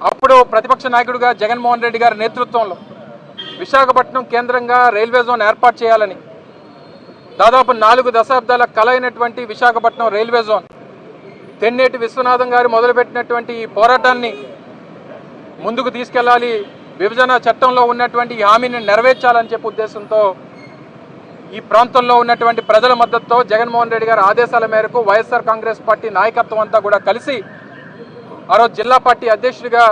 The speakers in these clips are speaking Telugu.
అప్పుడు ప్రతిపక్ష నాయకుడిగా జగన్మోహన్ రెడ్డి గారి నేతృత్వంలో విశాఖపట్నం కేంద్రంగా రైల్వే జోన్ ఏర్పాటు చేయాలని దాదాపు 4 దశాబ్దాల కల అయినటువంటి విశాఖపట్నం రైల్వే జోన్ తెన్నేటి విశ్వనాథం గారు మొదలుపెట్టినటువంటి ఈ పోరాటాన్ని ముందుకు తీసుకెళ్లాలి, విభజన చట్టంలో ఉన్నటువంటి ఈ హామీని నెరవేర్చాలని చెప్పే ఉద్దేశంతో ఈ ప్రాంతంలో ఉన్నటువంటి ప్రజల మద్దతుతో జగన్మోహన్ రెడ్డి గారి ఆదేశాల మేరకు వైఎస్ఆర్ కాంగ్రెస్ పార్టీ నాయకత్వం అంతా కూడా కలిసి ఆ రోజు జిల్లా పార్టీ అధ్యక్షుడిగా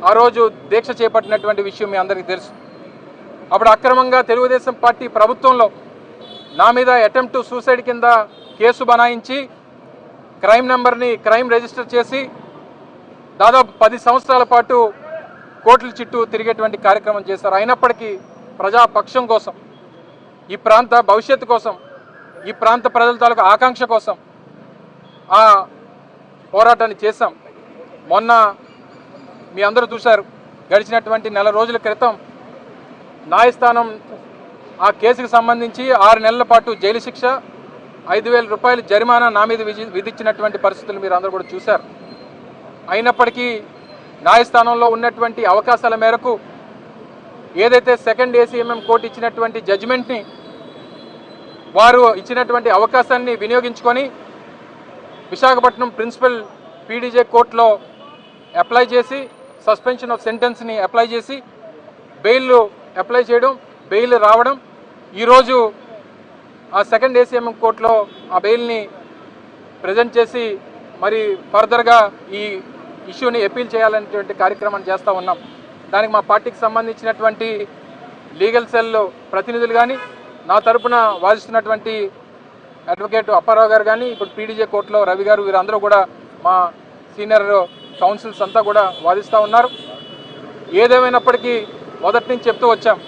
ఆ రోజు దీక్ష చేపట్టినటువంటి విషయం మీ అందరికీ తెలుసు. అప్పుడు అక్రమంగా తెలుగుదేశం పార్టీ ప్రభుత్వంలో నా మీద అటెంప్ట్ టు సూసైడ్ కింద కేసు బనాయించి క్రైమ్ రిజిస్టర్ చేసి దాదాపు 10 సంవత్సరాల పాటు కోర్టుల చుట్టూ తిరిగేటువంటి కార్యక్రమం చేశారు. అయినప్పటికీ ప్రజాపక్షం కోసం, ఈ ప్రాంత భవిష్యత్తు కోసం, ఈ ప్రాంత ప్రజల తాలూకు ఆకాంక్ష కోసం ఆ పోరాటాన్ని చేశాం. మొన్న మీ అందరూ చూశారు, గడిచినటువంటి నెల రోజుల క్రితం న్యాయస్థానం ఆ కేసుకు సంబంధించి 6 నెలల పాటు జైలు శిక్ష, 5,000 రూపాయలు జరిమానా నా మీద విధించినటువంటి పరిస్థితులు మీరు అందరూ కూడా చూశారు. అయినప్పటికీ న్యాయస్థానంలో ఉన్నటువంటి అవకాశాల మేరకు ఏదైతే సెకండ్ ACMM కోర్టు ఇచ్చినటువంటి జడ్జిమెంట్ని, వారు ఇచ్చినటువంటి అవకాశాన్ని వినియోగించుకొని విశాఖపట్నం ప్రిన్సిపల్ PDJ కోర్టులో అప్లై చేసి సస్పెన్షన్ ఆఫ్ సెంటెన్స్ని అప్లై చేసి బెయిల్ అప్లై చేయడం, బెయిల్ రావడం, ఈరోజు ఆ సెకండ్ ACMM కోర్టులో ఆ బెయిల్ని ప్రజెంట్ చేసి మరి ఫర్దర్గా ఈ ఇష్యూని అపీల్ చేయాలనేటువంటి కార్యక్రమాన్ని చేస్తూ ఉన్నాం. దానికి మా పార్టీకి సంబంధించినటువంటి లీగల్ సెల్ ప్రతినిధులు కానీ, నా తరపున వాదిస్తున్నటువంటి అడ్వకేట్ అప్పారావు గారు కానీ, ఇప్పుడు PDJ కోర్టులో రవి గారు, వీరందరూ కూడా మా సీనియర్ కౌన్సిల్స్ అంతా కూడా వాదిస్తూ ఉన్నారు. ఏదేమైనప్పటికీ మొదటి నుంచి చెప్తూ వచ్చాం,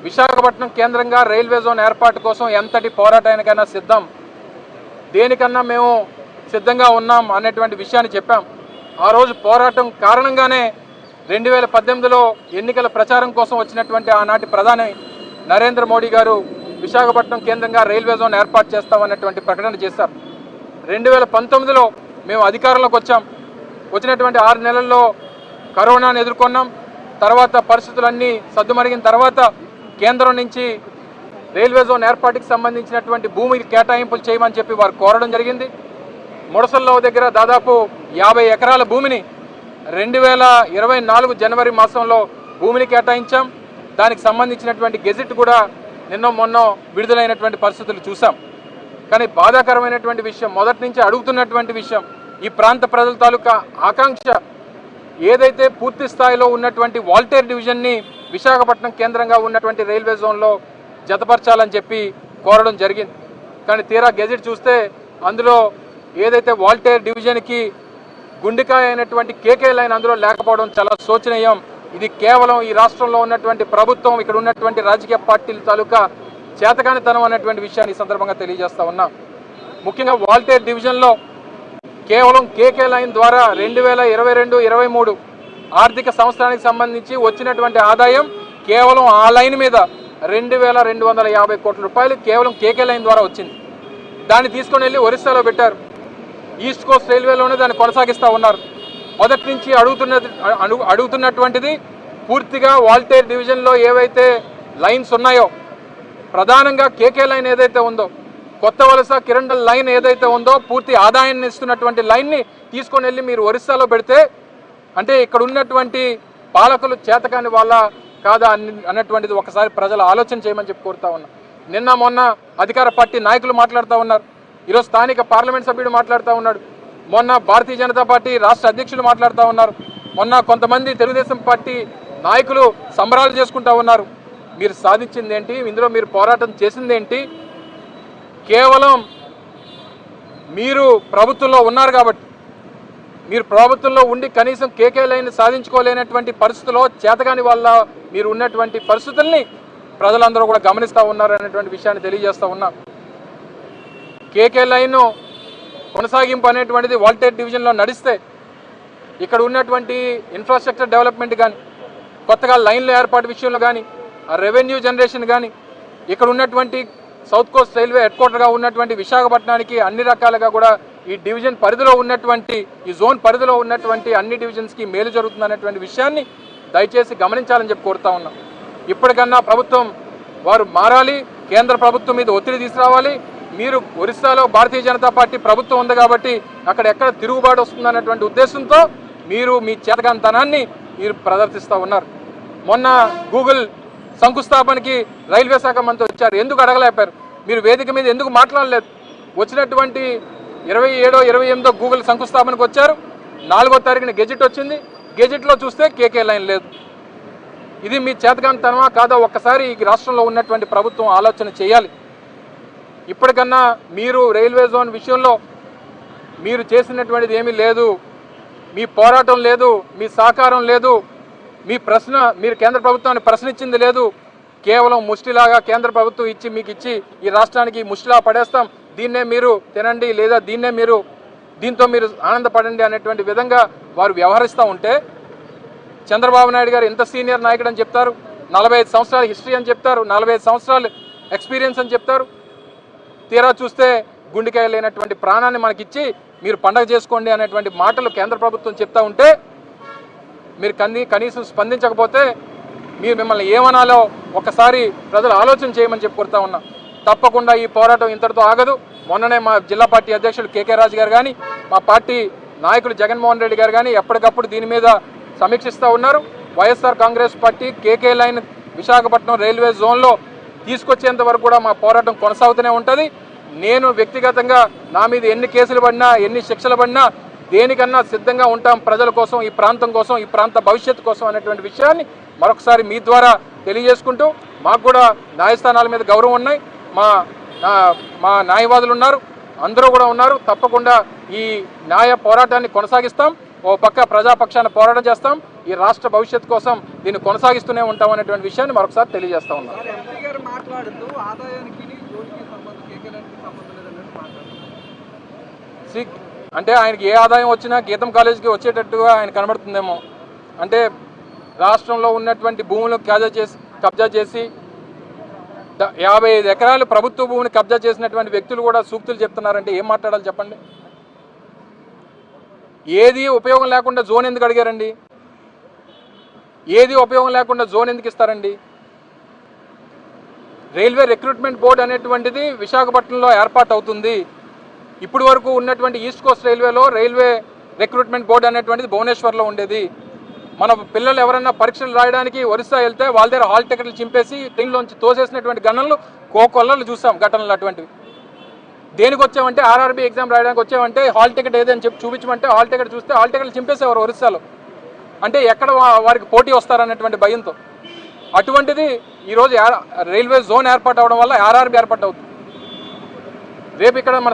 విశాఖపట్నం కేంద్రంగా రైల్వే జోన్ ఏర్పాటు కోసం ఎంతటి పోరాటానికైనా సిద్ధం, దేనికన్నా మేము సిద్ధంగా ఉన్నాం అనేటువంటి విషయాన్ని చెప్పాం. ఆ రోజు పోరాటం కారణంగానే 2018లో ఎన్నికల ప్రచారం కోసం వచ్చినటువంటి ఆనాటి ప్రధాని నరేంద్ర మోడీ గారు విశాఖపట్నం కేంద్రంగా రైల్వే జోన్ ఏర్పాటు చేస్తామన్నటువంటి ప్రకటన చేశారు. 2019లో మేము అధికారంలోకి వచ్చాం. వచ్చినటువంటి 6 నెలల్లో కరోనాను ఎదుర్కొన్నాం. తర్వాత పరిస్థితులన్నీ సద్దుమరిగిన తర్వాత కేంద్రం నుంచి రైల్వే జోన్ ఏర్పాటుకి సంబంధించినటువంటి భూమికి కేటాయింపులు చేయమని చెప్పి వారు కోరడం జరిగింది. ముడసల్లో దగ్గర దాదాపు 50 ఎకరాల భూమిని 2024 జనవరి మాసంలో భూమిని కేటాయించాం. దానికి సంబంధించినటువంటి గెజిట్ కూడా మొన్న విడుదలైనటువంటి పరిస్థితులు చూసాం. కానీ బాధాకరమైనటువంటి విషయం, మొదటి నుంచి అడుగుతున్నటువంటి విషయం, ఈ ప్రాంత ప్రజల తాలూకా ఆకాంక్ష ఏదైతే పూర్తి స్థాయిలో ఉన్నటువంటి వాల్టేర్ డివిజన్ని విశాఖపట్నం కేంద్రంగా ఉన్నటువంటి రైల్వే జోన్లో జతపరచాలని చెప్పి కోరడం జరిగింది. కానీ తీరా గెజిట్ చూస్తే అందులో ఏదైతే వాల్టేర్ డివిజన్కి గుండెకాయ అయినటువంటి KK లైన్ అందులో లేకపోవడం చాలా శోచనీయం. ఇది కేవలం ఈ రాష్ట్రంలో ఉన్నటువంటి ప్రభుత్వం, ఇక్కడ ఉన్నటువంటి రాజకీయ పార్టీల తాలూకా చేతకానితనం అనేటువంటి విషయాన్ని ఈ సందర్భంగా తెలియజేస్తా ఉన్నాం. ముఖ్యంగా వాల్టేర్ డివిజన్లో కేవలం KK లైన్ ద్వారా 2022-23 ఆర్థిక సంవత్సరానికి సంబంధించి వచ్చినటువంటి ఆదాయం కేవలం ఆ లైన్ మీద 2,250 కోట్ల రూపాయలు కేవలం KK లైన్ ద్వారా వచ్చింది. దాన్ని తీసుకొని వెళ్ళి ఒరిస్సాలో పెట్టారు. ఈస్ట్ కోస్ట్ రైల్వేలోనే దాన్ని కొనసాగిస్తూ ఉన్నారు. మొదటి నుంచి అడుగుతున్నటువంటిది పూర్తిగా వాల్టేర్ డివిజన్లో ఏవైతే లైన్స్ ఉన్నాయో, ప్రధానంగా KK లైన్ ఏదైతే ఉందో, కొత్త వలస కిరండల్ లైన్ ఏదైతే ఉందో, పూర్తి ఆదాయాన్ని ఇస్తున్నటువంటి లైన్ని తీసుకొని వెళ్ళి మీరు ఒరిస్సాలో పెడితే అంటే ఇక్కడ ఉన్నటువంటి పాలకులు చేతకాని వాళ్ళ కాదా అన్నటువంటిది ఒకసారి ప్రజలు ఆలోచన చేయమని చెప్పి కోరుతా ఉన్నా. నిన్న మొన్న అధికార పార్టీ నాయకులు మాట్లాడుతూ ఉన్నారు, ఈరోజు స్థానిక పార్లమెంట్ సభ్యుడు మాట్లాడుతూ ఉన్నాడు, మొన్న భారతీయ జనతా పార్టీ రాష్ట్ర అధ్యక్షులు మాట్లాడుతూ ఉన్నారు, మొన్న కొంతమంది తెలుగుదేశం పార్టీ నాయకులు సంబరాలు చేసుకుంటూ ఉన్నారు. మీరు సాధించింది ఏంటి? ఇందులో మీరు పోరాటం చేసింది ఏంటి? కేవలం మీరు ప్రభుత్వంలో ఉన్నారు కాబట్టి, మీరు ప్రభుత్వంలో ఉండి కనీసం KK లైన్ సాధించుకోలేనటువంటి పరిస్థితుల్లో చేతగాని వల్ల మీరు ఉన్నటువంటి పరిస్థితుల్ని ప్రజలందరూ కూడా గమనిస్తూ ఉన్నారు అనేటువంటి విషయాన్ని తెలియజేస్తూ ఉన్నాం. KK లైన్ కొనసాగింపు అనేటువంటిది వాల్టేర్ డివిజన్లో నడిస్తే ఇక్కడ ఉన్నటువంటి ఇన్ఫ్రాస్ట్రక్చర్ డెవలప్మెంట్ కానీ, కొత్తగా లైన్ల ఏర్పాటు విషయంలో కానీ, రెవెన్యూ జనరేషన్ కానీ, ఇక్కడ ఉన్నటువంటి సౌత్ కోస్ట్ రైల్వే హెడ్ క్వార్టర్గా ఉన్నటువంటి విశాఖపట్నానికి అన్ని రకాలుగా కూడా ఈ డివిజన్ పరిధిలో ఉన్నటువంటి ఈ జోన్ పరిధిలో ఉన్నటువంటి అన్ని డివిజన్స్కి మేలు జరుగుతుందనేటువంటి విషయాన్ని దయచేసి గమనించాలని చెప్పి కోరుతా ఉన్నాం. ఇప్పటికన్నా ప్రభుత్వం వారు మారాలి, కేంద్ర ప్రభుత్వం మీద ఒత్తిడి తీసుకురావాలి. మీరు ఒరిస్సాలో భారతీయ జనతా పార్టీ ప్రభుత్వం ఉంది కాబట్టి అక్కడ ఎక్కడ తిరుగుబాటు వస్తుందనేటువంటి ఉద్దేశంతో మీరు మీ చేతకాంతనాన్ని మీరు ప్రదర్శిస్తూ ఉన్నారు. మొన్న గూగుల్ శంకుస్థాపనకి రైల్వే శాఖ మంత్రి వచ్చారు, ఎందుకు అడగలేపారు? మీరు వేదిక మీద ఎందుకు మాట్లాడలేదు? వచ్చినటువంటి 27, 28 గూగుల్ శంకుస్థాపనకు వచ్చారు. 4వ తారీఖున గెజిట్ వచ్చింది. గెజిట్లో చూస్తే కేకే లైన్ లేదు. ఇది మీ చేతకాంతనమా కాదా? ఒక్కసారి ఈ రాష్ట్రంలో ఉన్నటువంటి ప్రభుత్వం ఆలోచన చేయాలి. ఇప్పటికన్నా మీరు రైల్వే జోన్ విషయంలో మీరు చేసినటువంటిది ఏమీ లేదు, మీ పోరాటం లేదు, మీ సహకారం లేదు, మీరు కేంద్ర ప్రభుత్వాన్ని ప్రశ్నించింది లేదు. కేవలం ముష్టిలాగా కేంద్ర ప్రభుత్వం మీకు ఇచ్చి ఈ రాష్ట్రానికి ముష్టిలా పడేస్తాం, దీన్నే మీరు తినండి లేదా దీంతో మీరు ఆనందపడండి అనేటువంటి విధంగా వారు వ్యవహరిస్తూ ఉంటే, చంద్రబాబు నాయుడు గారు ఎంత సీనియర్ నాయకుడు అని చెప్తారు, 45 సంవత్సరాల హిస్టరీ అని చెప్తారు, 45 సంవత్సరాలు ఎక్స్పీరియన్స్ అని చెప్తారు. తీరా చూస్తే గుండెకాయ లేనటువంటి ప్రాణాన్ని మనకిచ్చి మీరు పండగ చేసుకోండి అనేటువంటి మాటలు కేంద్ర ప్రభుత్వం చెప్తా ఉంటే మీరు కనీసం స్పందించకపోతే మిమ్మల్ని ఏమనాలో ఒకసారి ప్రజలు ఆలోచన చేయమని చెప్పి కోరుతా ఉన్నా. తప్పకుండా ఈ పోరాటం ఇంతటితో ఆగదు. మొన్ననే మా జిల్లా పార్టీ అధ్యక్షులు కేకే రాజు గారు కానీ మా పార్టీ నాయకులు జగన్మోహన్ రెడ్డి గారు కానీ ఎప్పటికప్పుడు దీని మీద సమీక్షిస్తూ ఉన్నారు. YSR Congress party KK line Visakhapatnam railway జోన్లో తీసుకొచ్చేంత వరకు కూడా మా పోరాటం కొనసాగుతూనే ఉంటుంది. నేను వ్యక్తిగతంగా నా మీద ఎన్ని కేసులు పడినా ఎన్ని శిక్షలు పడినా దేనికన్నా సిద్ధంగా ఉంటాం. ప్రజల కోసం, ఈ ప్రాంతం కోసం, ఈ ప్రాంత భవిష్యత్తు కోసం అనేటువంటి విషయాన్ని మరొకసారి మీ ద్వారా తెలియజేసుకుంటూ, మాకు కూడా న్యాయస్థానాల మీద గౌరవం ఉన్నాయి, మా న్యాయవాదులు ఉన్నారు, అందరూ కూడా ఉన్నారు. తప్పకుండా ఈ న్యాయ పోరాటాన్ని కొనసాగిస్తాం. ఓ పక్క ప్రజాపక్షాన పోరాటం చేస్తాం, ఈ రాష్ట్ర భవిష్యత్తు కోసం దీన్ని కొనసాగిస్తూనే ఉంటాం అనేటువంటి విషయాన్ని మరొకసారి తెలియజేస్తా ఉన్నాం. అంటే ఆయనకి ఏ ఆదాయం వచ్చినా గీతం కాలేజీకి వచ్చేటట్టుగా ఆయన కనబడుతుందేమో. అంటే రాష్ట్రంలో ఉన్నటువంటి భూములను కబ్జా చేసి 55 ఎకరాలు ప్రభుత్వ భూమిని కబ్జా చేసినటువంటి వ్యక్తులు కూడా సూక్తులు చెప్తున్నారంటే ఏం మాట్లాడాలి చెప్పండి? ఏది ఉపయోగం లేకుండా జోన్ ఎందుకు అడిగారండి? ఏది ఉపయోగం లేకుండా జోన్ ఎందుకు ఇస్తారండి? రైల్వే రిక్రూట్మెంట్ బోర్డు అనేటువంటిది విశాఖపట్నంలో ఏర్పాటు అవుతుంది. ఇప్పటి వరకు ఉన్నటువంటి ఈస్ట్ కోస్ట్ రైల్వేలో రైల్వే రిక్రూట్మెంట్ బోర్డు అనేటువంటిది భువనేశ్వర్లో ఉండేది. మన పిల్లలు ఎవరన్నా పరీక్షలు రాయడానికి ఒరిస్సా వెళ్తే వాళ్ళ దగ్గర హాల్ టికెట్లు చింపేసి ట్రైన్లోంచి తోసేసినటువంటి గణనలు కోకొల్లలు చూసాం, ఘటనలు అటువంటివి. దేనికి వచ్చామంటే ఆర్ఆర్బీ ఎగ్జామ్ రాయడానికి వచ్చామంటే హాల్ టికెట్ ఏదని చెప్పి చూపించమంటే హాల్ టికెట్ చూస్తే హాల్ టికెట్లు చింపేసేవారు ఒరిస్సాలో. అంటే ఎక్కడ వారికి పోటీ వస్తారనేటువంటి భయంతో. అటువంటిది ఈరోజు రైల్వే జోన్ ఏర్పాటు అవడం వల్ల ఆర్ఆర్బీ ఏర్పాటు అవుతుంది. రేపు ఇక్కడ మన